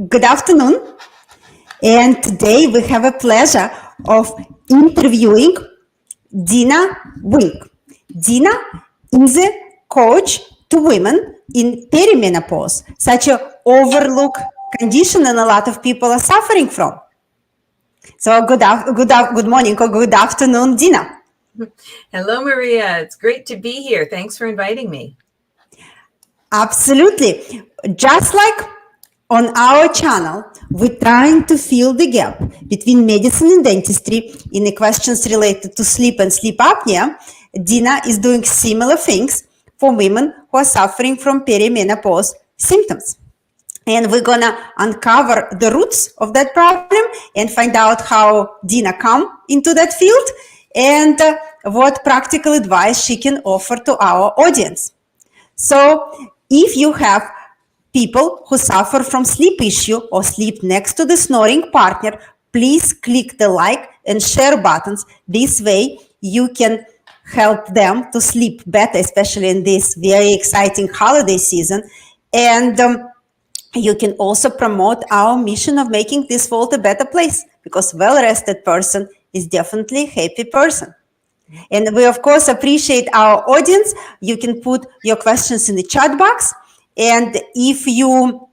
Good afternoon, and today we have a pleasure of interviewing Dyna Vink. Dyna is a coach to women in perimenopause, such an overlooked condition and a lot of people are suffering from. So good morning or good afternoon, Dyna. Hello, Maria. It's great to be here. Thanks for inviting me. Absolutely. Just like on our channel, we're trying to fill the gap between medicine and dentistry in the questions related to sleep and sleep apnea. Dyna is doing similar things for women who are suffering from perimenopause symptoms. And we're gonna uncover the roots of that problem and find out how Dyna come into that field and what practical advice she can offer to our audience. So if you have people who suffer from sleep issue or sleep next to the snoring partner, please click the like and share buttons. This way you can help them to sleep better, especially in this very exciting holiday season. And you can also promote our mission of making this world a better place, because well-rested person is definitely a happy person. And we, of course, appreciate our audience. You can put your questions in the chat box. And if you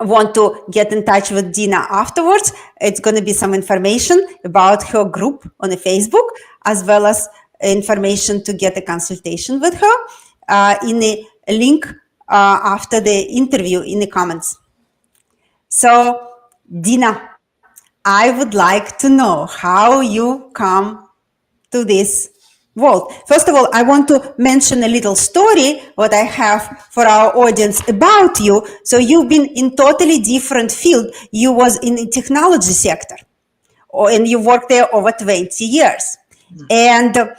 want to get in touch with Dyna afterwards, it's going to be some information about her group on the Facebook, as well as information to get a consultation with her in the link after the interview in the comments. So, Dyna, I would like to know how you come to this world. First of all, I want to mention a little story what I have for our audience about you. So you've been in totally different field. You was in the technology sector, and you worked there over 20 years. And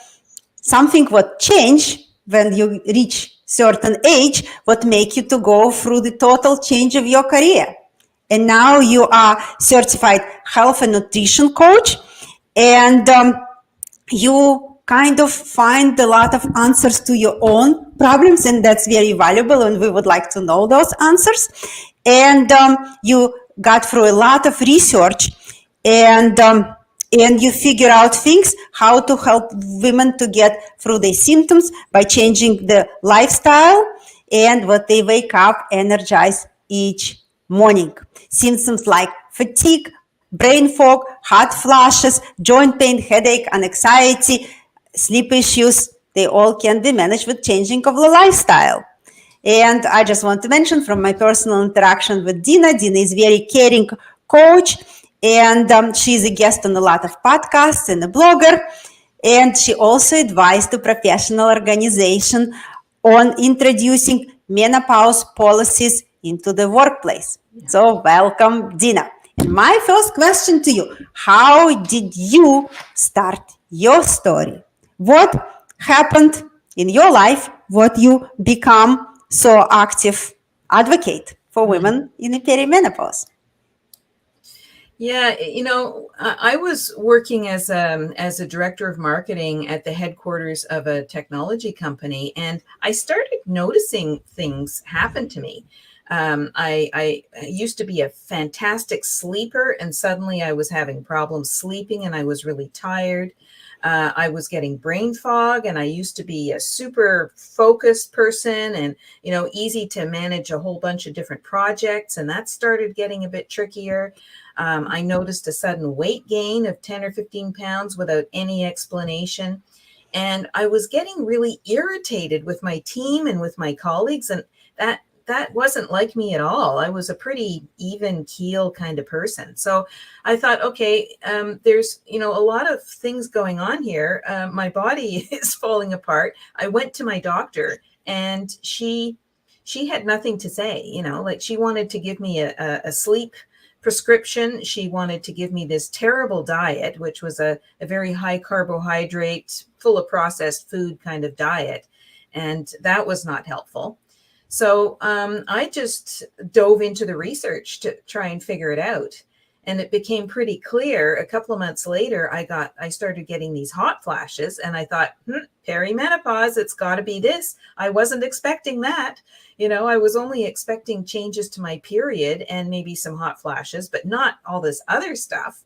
something what change when you reach certain age, what make you to go through the total change of your career. And now you are certified health and nutrition coach, and you kind of find a lot of answers to your own problems, and that's very valuable, and we would like to know those answers. And you got through a lot of research, and you figure out things how to help women to get through their symptoms by changing the lifestyle and what they wake up energized each morning. Symptoms like fatigue, brain fog, hot flashes, joint pain, headache, and anxiety, sleep issues, they all can be managed with changing of the lifestyle. And I just want to mention from my personal interaction with Dyna is a very caring coach, and she's a guest on a lot of podcasts and a blogger. And she also advised the professional organization on introducing menopause policies into the workplace. So welcome, Dyna. And my first question to you, how did you start your story? What happened in your life? What you become so active advocate for women in the perimenopause? Yeah, I was working as a director of marketing at the headquarters of a technology company, and I started noticing things happen to me. I used to be a fantastic sleeper, and suddenly I was having problems sleeping, and I was really tired. I was getting brain fog, and I used to be a super focused person and, easy to manage a whole bunch of different projects. And that started getting a bit trickier. I noticed a sudden weight gain of 10 or 15 pounds without any explanation. And I was getting really irritated with my team and with my colleagues. And that wasn't like me at all. I was a pretty even keel kind of person. So I thought, okay, there's, a lot of things going on here. My body is falling apart. I went to my doctor, and she had nothing to say, like she wanted to give me a sleep prescription. She wanted to give me this terrible diet, which was a very high carbohydrate, full of processed food kind of diet. And that was not helpful. So I just dove into the research to try and figure it out. And it became pretty clear a couple of months later, I started getting these hot flashes, and I thought, perimenopause, it's got to be this. I wasn't expecting that. I was only expecting changes to my period and maybe some hot flashes, but not all this other stuff.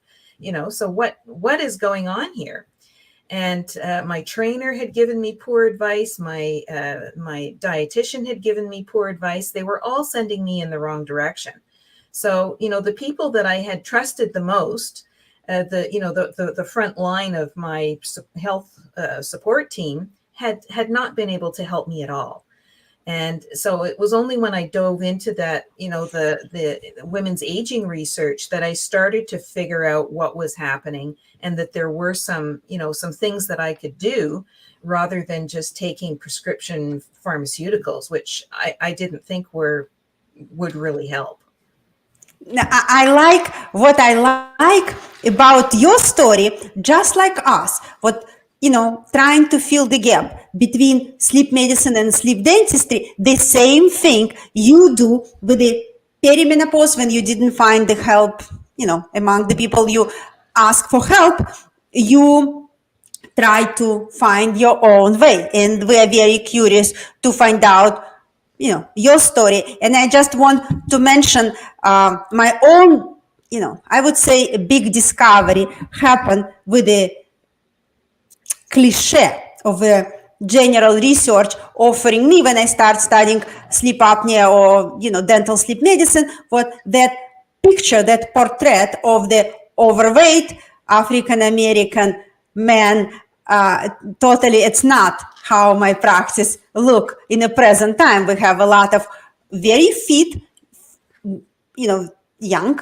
So what is going on here? And my trainer had given me poor advice. My dietitian had given me poor advice. They were all sending me in the wrong direction. So, the people that I had trusted the most, the front line of my health support team had not been able to help me at all. And so it was only when I dove into that, the women's aging research, that I started to figure out what was happening, and that there were some things that I could do rather than just taking prescription pharmaceuticals, which I didn't think would really help. Now, I like what I like about your story, just like us, trying to fill the gap between sleep medicine and sleep dentistry, the same thing you do with the perimenopause when you didn't find the help, among the people you ask for help, you try to find your own way. And we are very curious to find out your story. And I just want to mention my own, I would say a big discovery happened with the cliche of a general research offering me when I start studying sleep apnea or, dental sleep medicine, what that picture, that portrait of the overweight African-American man, totally, it's not how my practice look in the present time. We have a lot of very fit,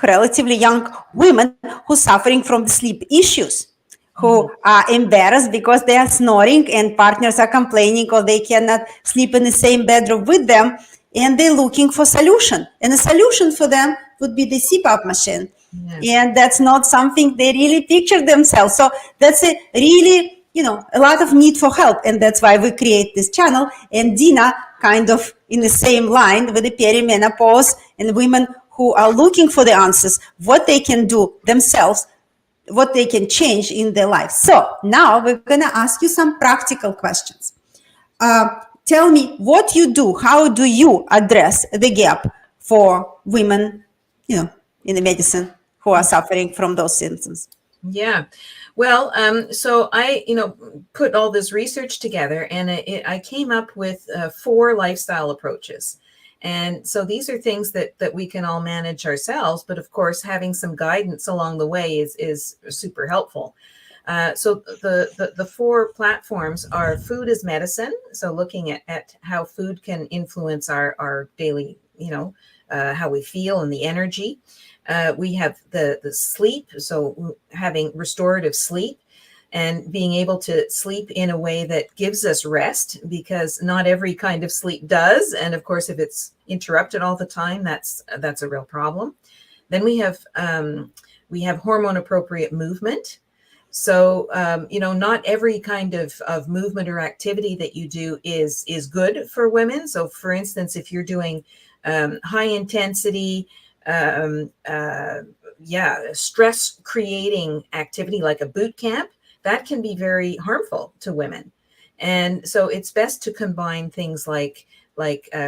relatively young women who suffering from sleep issues, who are embarrassed because they are snoring and partners are complaining or they cannot sleep in the same bedroom with them, and they're looking for solution. And the solution for them would be the CPAP machine. Yeah. And that's not something they really picture themselves. So that's a really, a lot of need for help. And that's why we create this channel. And Dyna kind of in the same line with the perimenopause and women who are looking for the answers, what they can do themselves, what they can change in their life. So now we're going to ask you some practical questions. Tell me what you do. How do you address the gap for women, in the medicine who are suffering from those symptoms? Yeah. Well, so I, put all this research together, and I came up with 4 lifestyle approaches. And so these are things that we can all manage ourselves, but of course, having some guidance along the way is super helpful. So the 4 platforms are food as medicine. So looking at how food can influence our daily, how we feel and the energy. We have the sleep. So having restorative sleep and being able to sleep in a way that gives us rest, because not every kind of sleep does. And of course, if it's interrupted all the time, that's a real problem. Then we have hormone appropriate movement. So, not every kind of movement or activity that you do is good for women. So for instance, if you're doing high intensity, stress creating activity like a boot camp, that can be very harmful to women. And so it's best to combine things like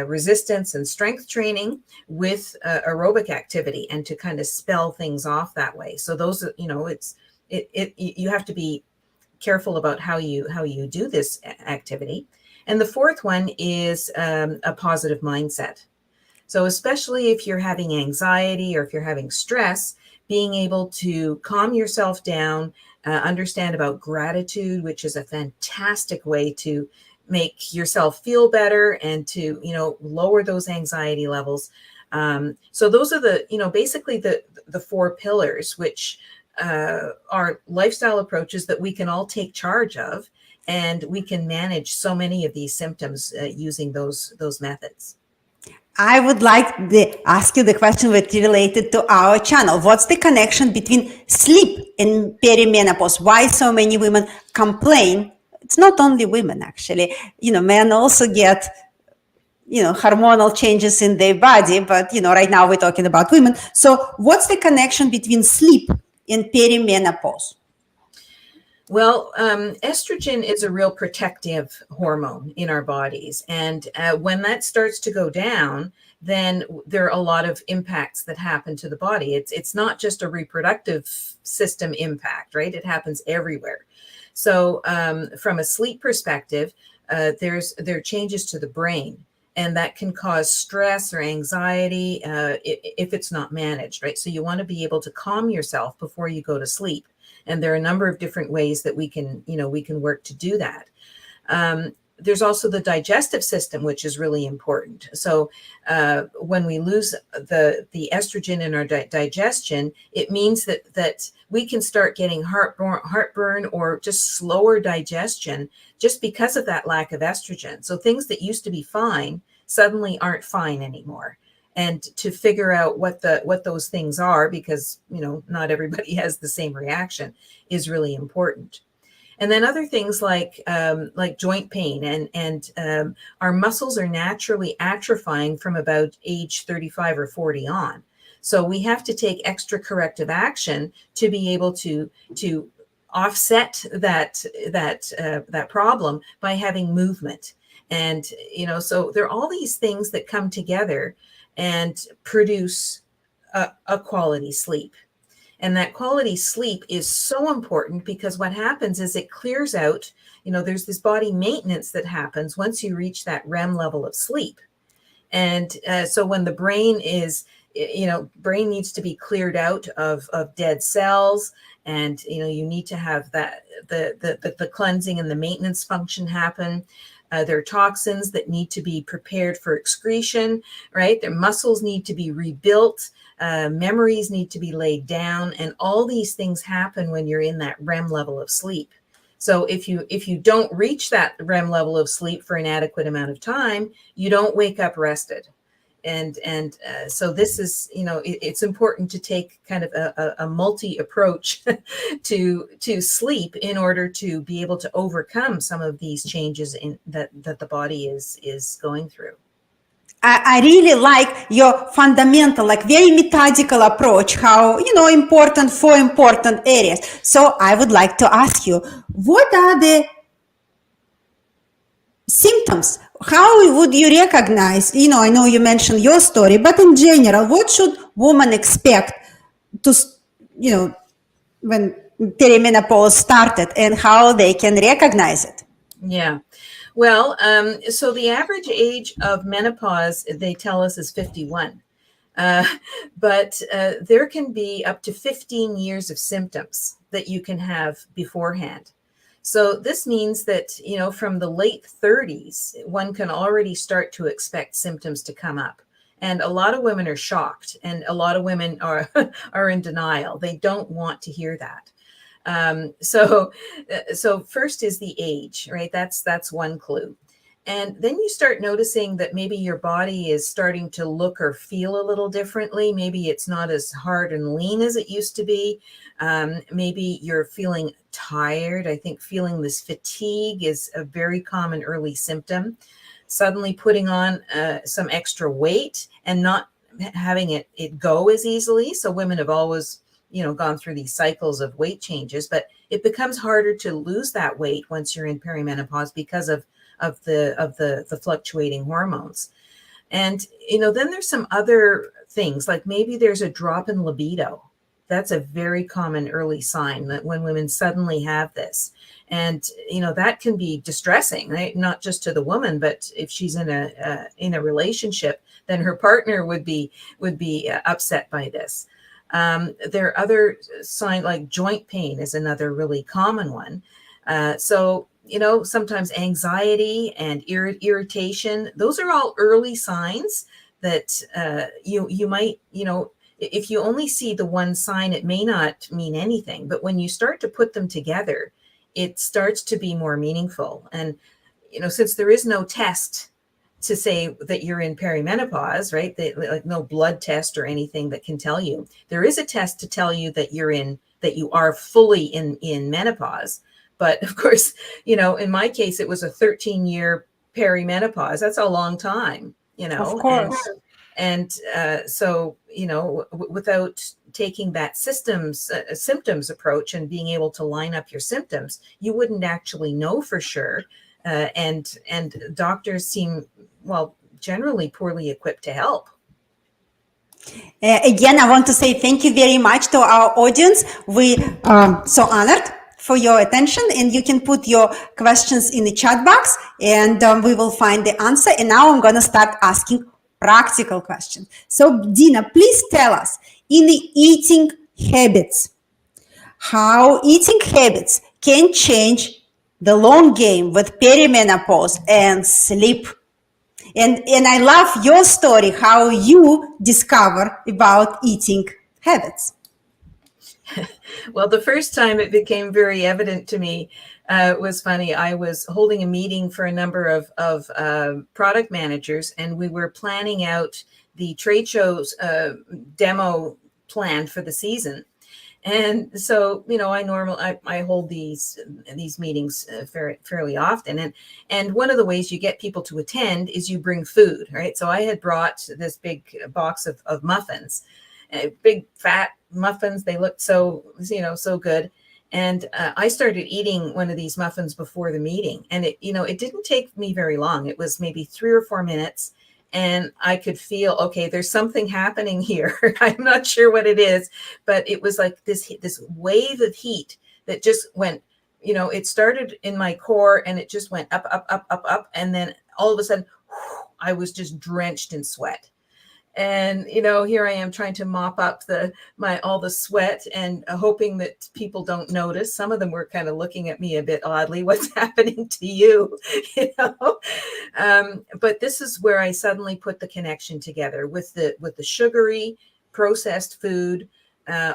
resistance and strength training with aerobic activity, and to kind of spell things off that way. So those, you have to be careful about how you do this activity. And the 4th one is a positive mindset. So especially if you're having anxiety or if you're having stress, being able to calm yourself down, understand about gratitude, which is a fantastic way to make yourself feel better and to, lower those anxiety levels. So those are basically the 4 pillars, which are lifestyle approaches that we can all take charge of, and we can manage so many of these symptoms using those methods. I would like to ask you the question related to our channel. What's the connection between sleep and perimenopause? Why so many women complain? It's not only women, actually. Men also get, hormonal changes in their body. But, right now we're talking about women. So what's the connection between sleep and perimenopause? Well, estrogen is a real protective hormone in our bodies. And when that starts to go down, then there are a lot of impacts that happen to the body. It's not just a reproductive system impact, right? It happens everywhere. So from a sleep perspective, there are changes to the brain, and that can cause stress or anxiety if it's not managed, right? So you want to be able to calm yourself before you go to sleep. And there are a number of different ways that we can work to do that. There's also the digestive system, which is really important. So when we lose the estrogen in our digestion, it means that we can start getting heartburn or just slower digestion just because of that lack of estrogen. So things that used to be fine suddenly aren't fine anymore. And to figure out what those things are, because not everybody has the same reaction, is really important. And then other things like joint pain and our muscles are naturally atrophying from about age 35 or 40 on. So we have to take extra corrective action to be able to offset that problem by having movement. And so there are all these things that come together and produce a quality sleep. And that quality sleep is so important because what happens is it clears out, there's this body maintenance that happens once you reach that REM level of sleep. And so when the brain brain needs to be cleared out of dead cells, and you need to have that the cleansing and the maintenance function happen. There are toxins that need to be prepared for excretion, right? Their muscles need to be rebuilt. Memories need to be laid down, and all these things happen when you're in that REM level of sleep. So if you don't reach that REM level of sleep for an adequate amount of time, you don't wake up rested. And so this is, it's important to take kind of a multi approach to sleep in order to be able to overcome some of these changes that the body is going through. I really like your fundamental, like very methodical approach, how, important for important areas. So I would like to ask you, what are the symptoms? How would you recognize, I know you mentioned your story, but in general, what should women expect to, when perimenopause started, and how they can recognize it? Yeah. Well, so the average age of menopause, they tell us, is 51. But there can be up to 15 years of symptoms that you can have beforehand. So this means that, from the late 30s, one can already start to expect symptoms to come up. And a lot of women are shocked, and a lot of women are are in denial. They don't want to hear that. So first is the age, right? That's one clue. And then you start noticing that maybe your body is starting to look or feel a little differently. Maybe it's not as hard and lean as it used to be. Maybe you're feeling tired. I think feeling this fatigue is a very common early symptom. Suddenly putting on some extra weight and not having it go as easily. So women have always gone through these cycles of weight changes, but it becomes harder to lose that weight once you're in perimenopause because of the fluctuating hormones. And then there's some other things, like maybe there's a drop in libido. That's a very common early sign that when women suddenly have this. And that can be distressing, right? Not just to the woman, but if she's in a relationship, then her partner would be upset by this. There are other signs, like joint pain is another really common one. So sometimes anxiety and irritation, those are all early signs that you might, if you only see the one sign, it may not mean anything. But when you start to put them together, it starts to be more meaningful. And, since there is no test to say that you're in perimenopause, right? Like no blood test or anything that can tell you. There is a test to tell you that you are fully in menopause. But of course, in my case, it was a 13-year perimenopause. That's a long time, Of course. And so, without taking that symptoms approach and being able to line up your symptoms, you wouldn't actually know for sure. And doctors seem, well, generally poorly equipped to help. Again, I want to say thank you very much to our audience. We are so honored for your attention, and you can put your questions in the chat box, and we will find the answer. And now I'm going to start asking practical questions. So, Dina, please tell us, in the eating habits, how eating habits can change the long game with perimenopause and sleep. And I love your story, how you discover about eating habits. Well, the first time it became very evident to me was funny. I was holding a meeting for a number of product managers, and we were planning out the trade show's demo plan for the season. And so, you know, I hold these meetings fairly often. And one of the ways you get people to attend is you bring food, right? So I had brought this big box of muffins, big fat muffins. They looked so, you know, so good. And I started eating one of these muffins before the meeting. And it, you know, it didn't take me very long. It was maybe 3 or 4 minutes. And I could feel, okay, there's something happening here. I'm not sure what it is, but it was like this wave of heat that just went, you know, it started in my core and it just went up, up, up, up, up. And then all of a sudden, I was just drenched in sweat. And, you know, here I am trying to mop up all the sweat and hoping that people don't notice. Some of them were kind of looking at me a bit oddly. What's happening to you? You know, but this is where I suddenly put the connection together with the sugary processed food.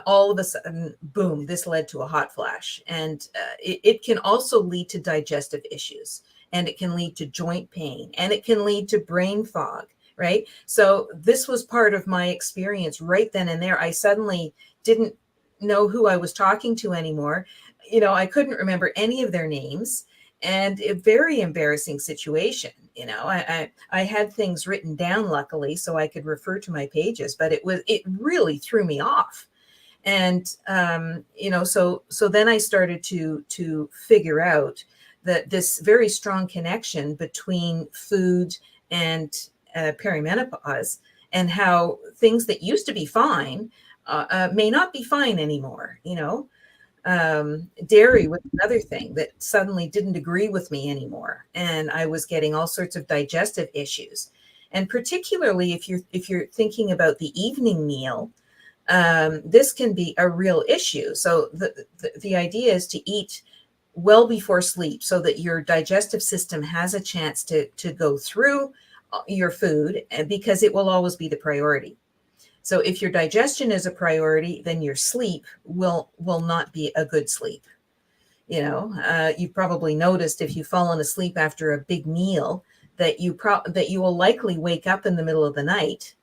All of a sudden, boom, this led to a hot flash. And it can also lead to digestive issues, and it can lead to joint pain, and it can lead to brain fog. Right. So this was part of my experience right then and there. I suddenly didn't know who I was talking to anymore. You know, I couldn't remember any of their names, and a very embarrassing situation. You know, I had things written down, luckily, so I could refer to my pages, but it really threw me off. And, you know, so then I started to figure out that this very strong connection between food and perimenopause, and how things that used to be fine may not be fine anymore. You know, dairy was another thing that suddenly didn't agree with me anymore, and I was getting all sorts of digestive issues. And particularly if you're thinking about the evening meal, this can be a real issue. So the idea is to eat well before sleep so that your digestive system has a chance to go through your food, because it will always be the priority. So if your digestion is a priority, then your sleep will not be a good sleep. You know, you've probably noticed if you've fallen asleep after a big meal that you will likely wake up in the middle of the night,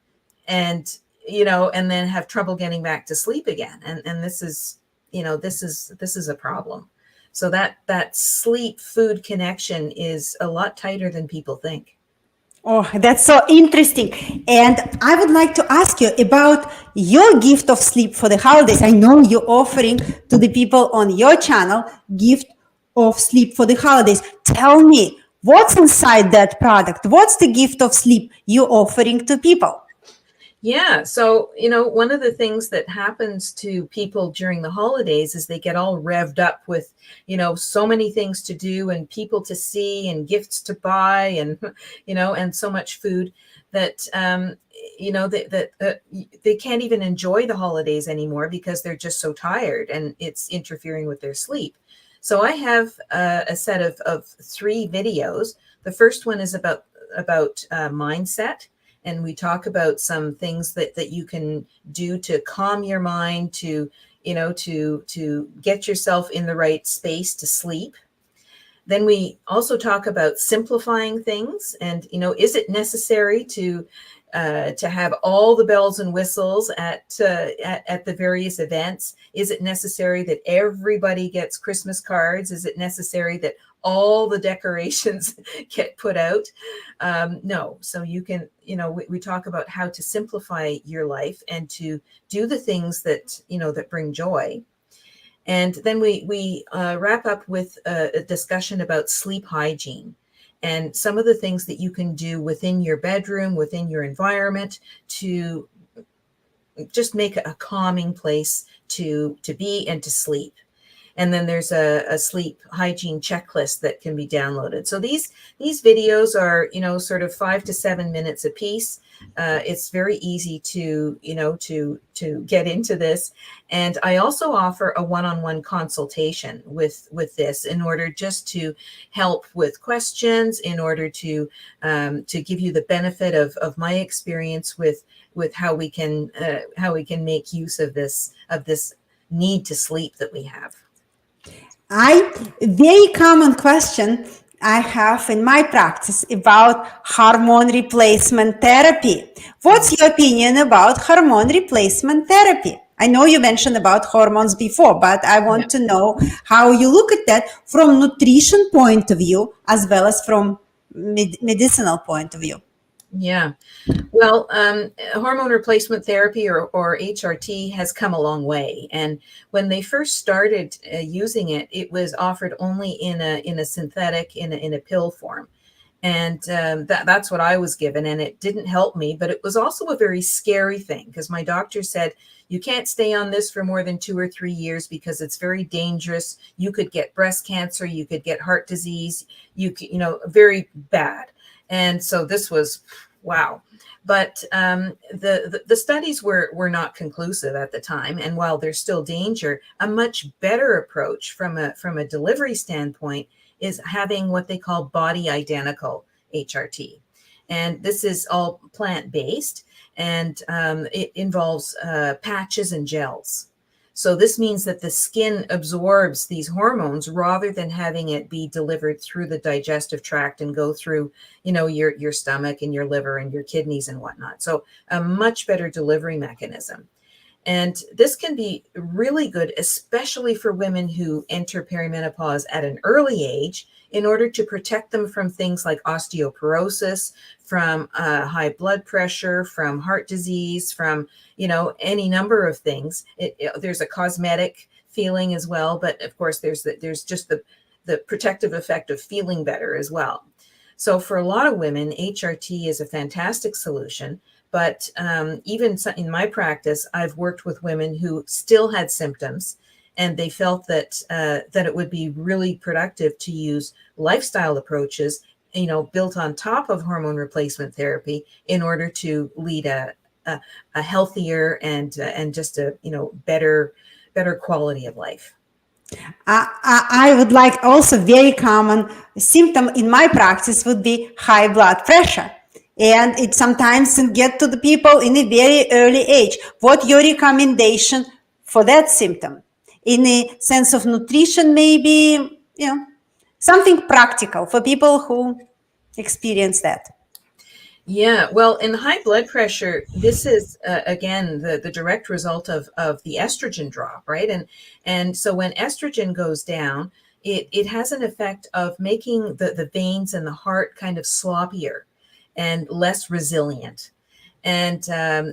and you know, and then have trouble getting back to sleep again. And this is, you know, this is a problem. So that sleep food connection is a lot tighter than people think. Oh, that's so interesting. And I would like to ask you about your gift of sleep for the holidays. I know you're offering to the people on your channel gift of sleep for the holidays. Tell me, what's inside that product? What's the gift of sleep you're offering to people? Yeah. So, you know, one of the things that happens to people during the holidays is they get all revved up with, you know, so many things to do and people to see and gifts to buy and, you know, and so much food that, you know, that they can't even enjoy the holidays anymore because they're just so tired and it's interfering with their sleep. So I have a set of 3 videos. The first one is about mindset. And we talk about some things that you can do to calm your mind, to, you know, to get yourself in the right space to sleep. Then we also talk about simplifying things, and, you know, is it necessary to have all the bells and whistles at the various events? Is it necessary that everybody gets Christmas cards? Is it necessary that all the decorations get put out. No, so you can, we talk about how to simplify your life and to do the things that, that bring joy. And then we wrap up with a discussion about sleep hygiene and some of the things that you can do within your bedroom, within your environment, to just make a calming place to be and to sleep. And then there's a sleep hygiene checklist that can be downloaded. So these videos are, sort of 5 to 7 minutes a piece. It's very easy to, to get into this. And I also offer a one-on-one consultation with this in order just to help with questions, in order to give you the benefit of my experience with how we can make use of this need to sleep that we have. Very common question I have in my practice about hormone replacement therapy. What's your opinion about hormone replacement therapy? I know you mentioned about hormones before, but I want to know how you look at that from nutrition point of view as well as from medicinal point of view. Yeah. Well, hormone replacement therapy or HRT has come a long way. And when they first started using it, it was offered only in a synthetic, in a pill form. And that's what I was given. And it didn't help me, but it was also a very scary thing because my doctor said, you can't stay on this for more than 2 or 3 years because it's very dangerous. You could get breast cancer, you could get heart disease, very bad. And so this was, wow. But the studies were not conclusive at the time. And while there's still danger, a much better approach from a delivery standpoint is having what they call body identical HRT. And this is all plant-based, and it involves patches and gels. So this means that the skin absorbs these hormones rather than having it be delivered through the digestive tract and go through, your stomach and your liver and your kidneys and whatnot. So a much better delivery mechanism. And this can be really good, especially for women who enter perimenopause at an early age, in order to protect them from things like osteoporosis, from high blood pressure, from heart disease, from, any number of things. There's a cosmetic feeling as well, but of course there's just the protective effect of feeling better as well. So for a lot of women, HRT is a fantastic solution. But even in my practice, I've worked with women who still had symptoms, and they felt that it would be really productive to use lifestyle approaches, built on top of hormone replacement therapy, in order to lead a healthier and just a better quality of life. I would like also very common symptom in my practice would be high blood pressure. And it sometimes can get to the people in a very early age. What your recommendation for that symptom? In a sense of nutrition, maybe, something practical for people who experience that. Yeah, well, in high blood pressure, this is again the direct result of the estrogen drop, right? And so when estrogen goes down, it has an effect of making the veins and the heart kind of sloppier and less resilient. And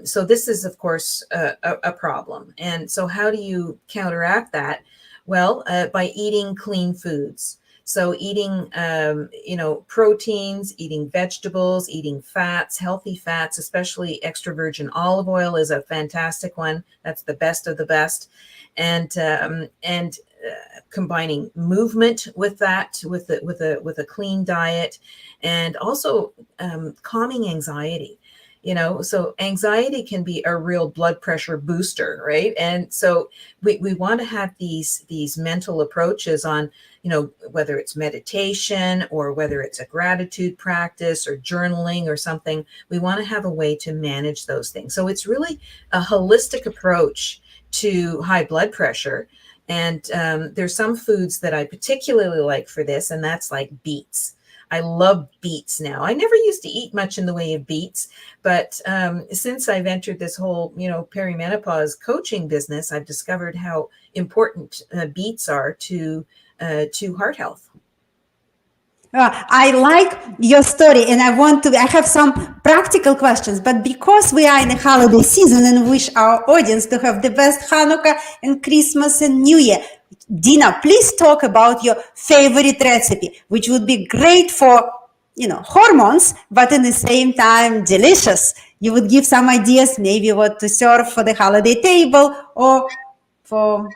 so this is, of course, a problem. And so how do you counteract that? Well, by eating clean foods. So eating, proteins, eating vegetables, eating fats, healthy fats, especially extra virgin olive oil is a fantastic one. That's the best of the best. And combining movement with that, with a clean diet, and also calming anxiety. So anxiety can be a real blood pressure booster, right? And so we want to have these mental approaches on, whether it's meditation or whether it's a gratitude practice or journaling or something. We want to have a way to manage those things. So it's really a holistic approach to high blood pressure. And there's some foods that I particularly like for this, and that's like beets. I love beets now. I never used to eat much in the way of beets, but since I've entered this whole, perimenopause coaching business, I've discovered how important beets are to heart health. I like your story, and I have some practical questions, but because we are in a holiday season and wish our audience to have the best Hanukkah and Christmas and New Year, Dina, please talk about your favorite recipe, which would be great for, hormones, but in the same time, delicious. You would give some ideas, maybe what to serve for the holiday table or for,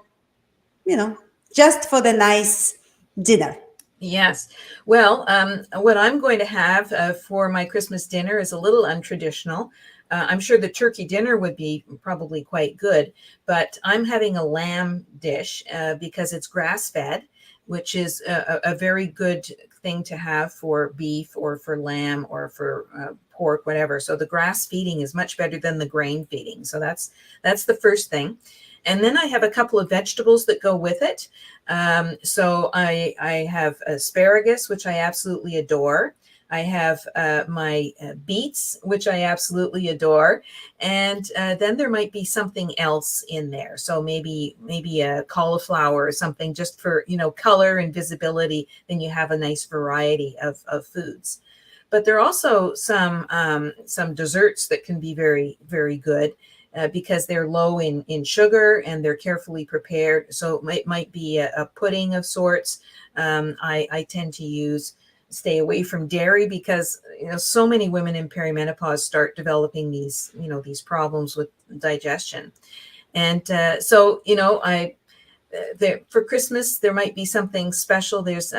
just for the nice dinner. Yes. Well, what I'm going to have for my Christmas dinner is a little untraditional. I'm sure the turkey dinner would be probably quite good, but I'm having a lamb dish because it's grass-fed, which is a very good thing to have for beef or for lamb or for pork, whatever. So the grass feeding is much better than the grain feeding. So that's the first thing. And then I have a couple of vegetables that go with it. So I have asparagus, which I absolutely adore. I have my beets, which I absolutely adore. And then there might be something else in there. So maybe a cauliflower or something just for, color and visibility. Then you have a nice variety of foods. But there are also some desserts that can be very, very good. Because they're low in sugar and they're carefully prepared. So it might be a pudding of sorts. I tend to stay away from dairy because, so many women in perimenopause start developing these problems with digestion. And so, for Christmas, there might be something special. There's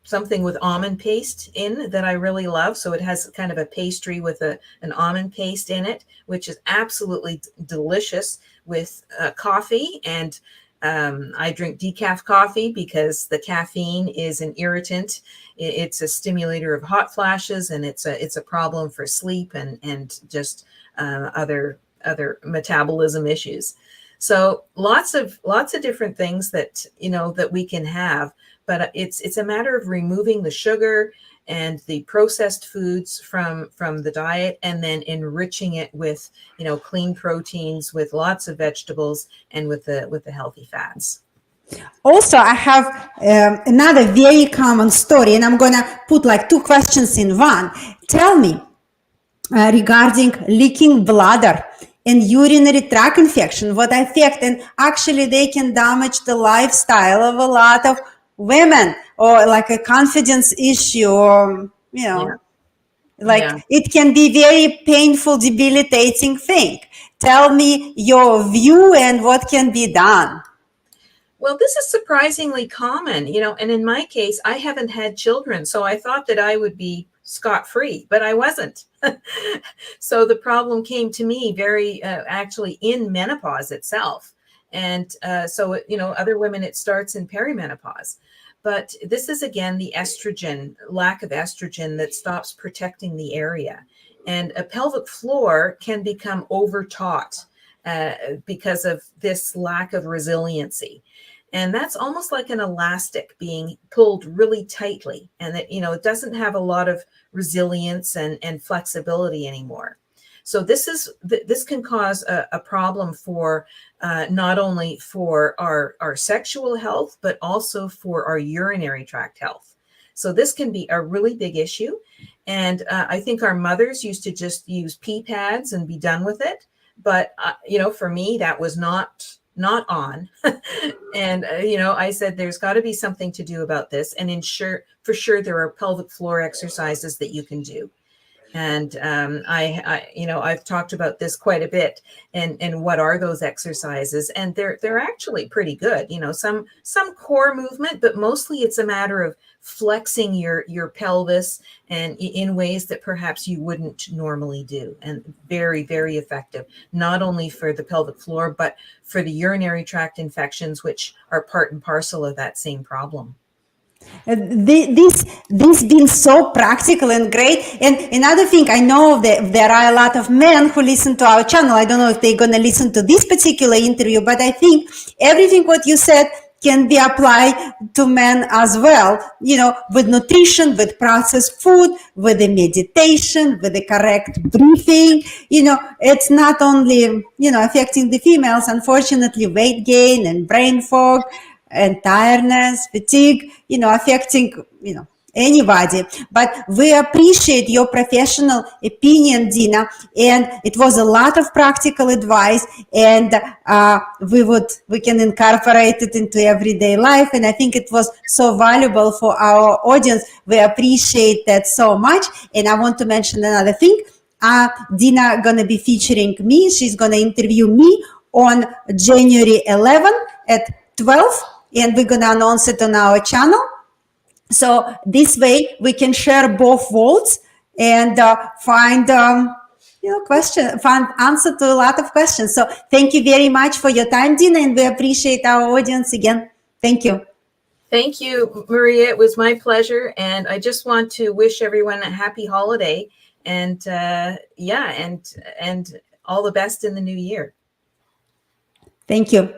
something with almond paste in that I really love. So it has kind of a pastry with an almond paste in it, which is absolutely delicious with coffee. And I drink decaf coffee because the caffeine is an irritant. It's a stimulator of hot flashes, and it's a problem for sleep and just other metabolism issues. So lots of different things that that we can have. But it's a matter of removing the sugar and the processed foods from the diet, and then enriching it with clean proteins, with lots of vegetables, and with the healthy fats. Also, I have another very common story, and I'm gonna put like two questions in one. Tell me regarding leaking bladder and urinary tract infection, what affect, and actually they can damage the lifestyle of a lot of women, or like a confidence issue, or it can be very painful, debilitating thing. Tell me your view and what can be done. Well, this is surprisingly common, and in my case, I haven't had children, so I thought that I would be scot-free, but I wasn't. So the problem came to me very actually in menopause itself. And so, other women, it starts in perimenopause. But this is, again, the lack of estrogen that stops protecting the area. And a pelvic floor can become overtaut because of this lack of resiliency. And that's almost like an elastic being pulled really tightly. And that, it doesn't have a lot of resilience and flexibility anymore. So this can cause a problem for not only for our sexual health, but also for our urinary tract health. So this can be a really big issue. And I think our mothers used to just use pee pads and be done with it. But, for me, that was not on. And, I said, there's got to be something to do about this. And for sure, there are pelvic floor exercises that you can do. And I've talked about this quite a bit, and what are those exercises? And they're actually pretty good. Some core movement, but mostly it's a matter of flexing your pelvis and in ways that perhaps you wouldn't normally do. And very, very effective, not only for the pelvic floor, but for the urinary tract infections, which are part and parcel of that same problem. This been so practical and great. And another thing, I know that there are a lot of men who listen to our channel. I don't know if they're going to listen to this particular interview, but I think everything what you said can be applied to men as well, with nutrition, with processed food, with the meditation, with the correct breathing. It's not only, affecting the females, unfortunately, weight gain and brain fog, and tiredness, fatigue, affecting, anybody. But we appreciate your professional opinion, Dina, and it was a lot of practical advice, and we can incorporate it into everyday life, and I think it was so valuable for our audience. We appreciate that so much. And I want to mention another thing. Dina gonna be featuring me. She's gonna interview me on January 11 at 12, and we're gonna announce it on our channel. So this way we can share both worlds and find find answer to a lot of questions. So thank you very much for your time, Dina, and we appreciate our audience again. Thank you. Thank you, Maria. It was my pleasure, and I just want to wish everyone a happy holiday, and and all the best in the new year. Thank you.